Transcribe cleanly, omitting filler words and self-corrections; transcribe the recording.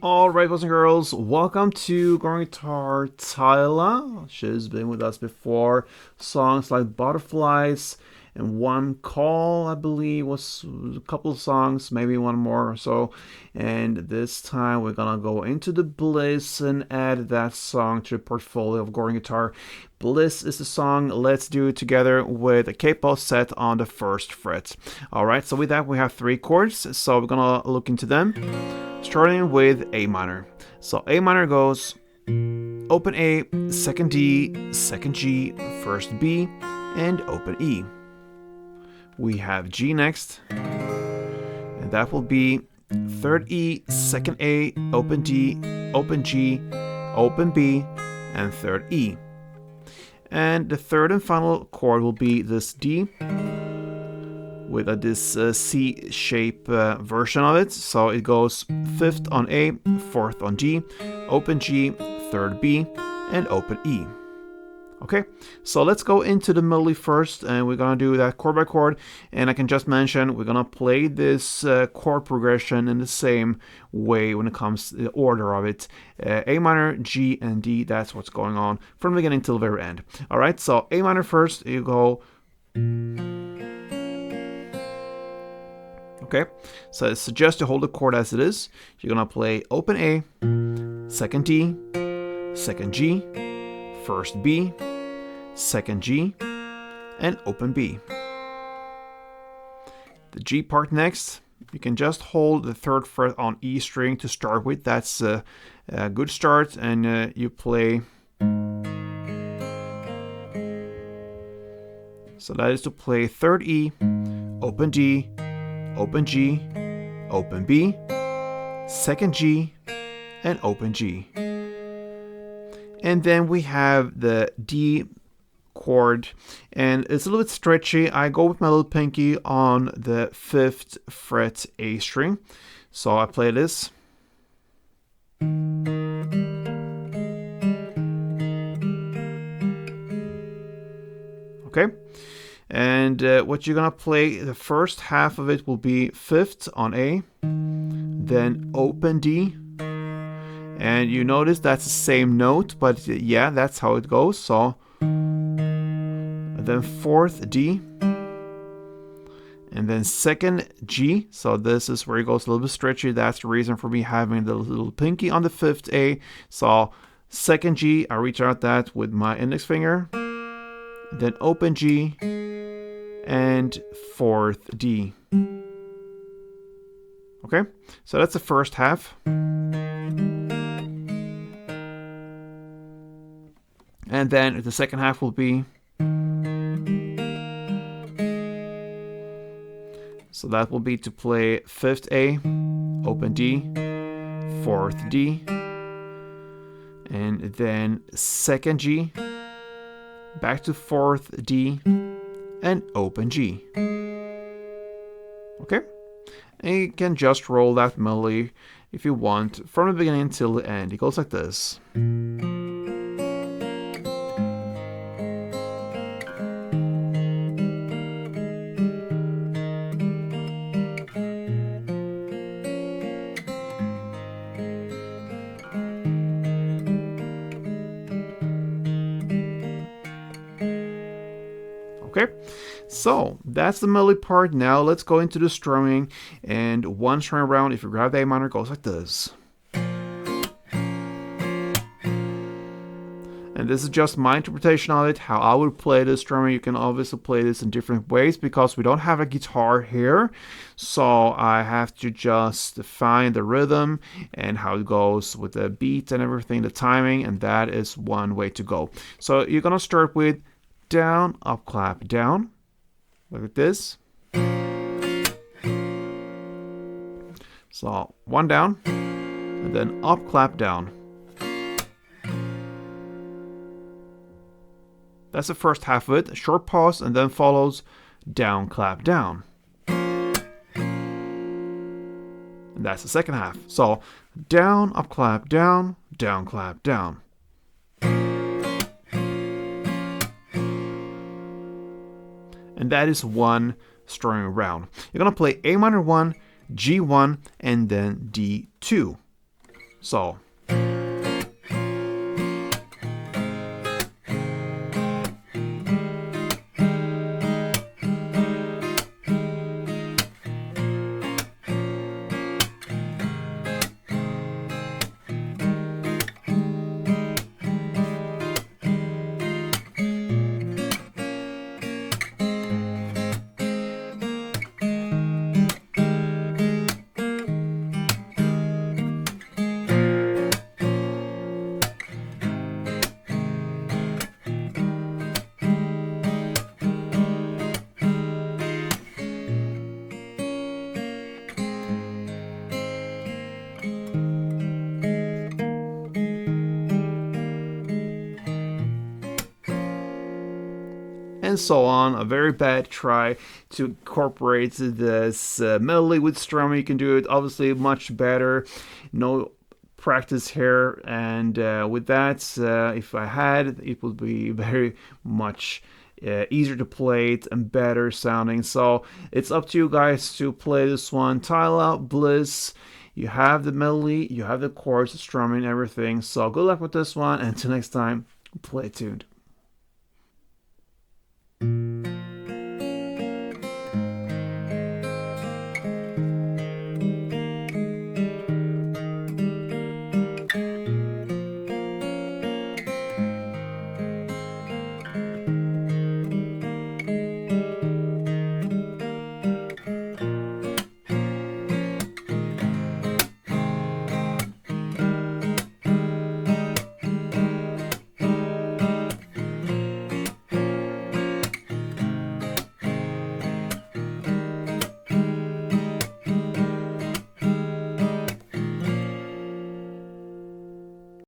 Alright, boys and girls, welcome to Growing Guitar Tyla. She's been with us before. Songs like Butterflies and One Call, I believe, was a couple of songs, maybe one more or so. And this time we're gonna go into the Bliss and add that song to the portfolio of Growing Guitar. Bliss is the song Let's Do It Together with a capo set on the first fret. Alright, so with that we have three chords, so we're gonna look into them. Starting with A minor. So A minor goes open A, second D, second G, first B, and open E. We have G next, and that will be third E, second A, open D, open G, open B, and third E. And the third and final chord will be this D with this C shape version of it. So it goes fifth on A, fourth on G, open G, third B, and open E. Okay, so let's go into the melody first, and we're gonna do that chord by chord. And I can just mention we're gonna play this chord progression in the same way when it comes to the order of it. A minor, G, and D. That's what's going on from the beginning till the very end. All right, so A minor first. You go. Okay, so I suggest you hold the chord as it is. You're gonna play open A, second D, second G, first B, second G, and open B. The G part next, you can just hold the third fret on E string to start with. That's a good start, and you play. So that is to play third E, open D, open G, open B, second G, and open G. And then we have the D chord, and it's a little bit stretchy. I go with my little pinky on the 5th fret A string. So I play this. Okay. And what you're gonna play, the first half of it will be 5th on A, then open D, and you notice that's the same note, but yeah, that's how it goes. So then 4th D, and then 2nd G. So this is where it goes a little bit stretchy. That's the reason for me having the little pinky on the 5th A. So 2nd G, I reach out that with my index finger, then open G, and 4th D. Okay, so that's the first half. And then the second half will be. So that will be to play 5th A, open D, 4th D, and then 2nd G, back to 4th D, and open G. Okay? And you can just roll that melody if you want from the beginning till the end. It goes like this. Okay, so that's the melody part. Now let's go into the strumming, and one string around, if you grab the A minor, goes like this. And this is just my interpretation of it, how I would play this strumming. You can obviously play this in different ways because we don't have a guitar here. So I have to just find the rhythm and how it goes with the beat and everything, the timing, and that is one way to go. So you're gonna start with down, up, clap, down. Look at this. So one down, and then up, clap, down. That's the first half of it. A short pause, and then follows down, clap, down. And that's the second half. So down, up, clap, down, clap, down. And that is one strumming round. You're going to play A minor 1, G1, and then D2. So. And so on. A very bad try to incorporate this melody with strumming. You can do it obviously much better. No practice here, and with that, if I had, it would be very much easier to play it and better sounding. So it's up to you guys to play this one. Tyla, Bliss. You have the melody, you have the chords, the strumming, everything. So good luck with this one, and until next time, play tuned.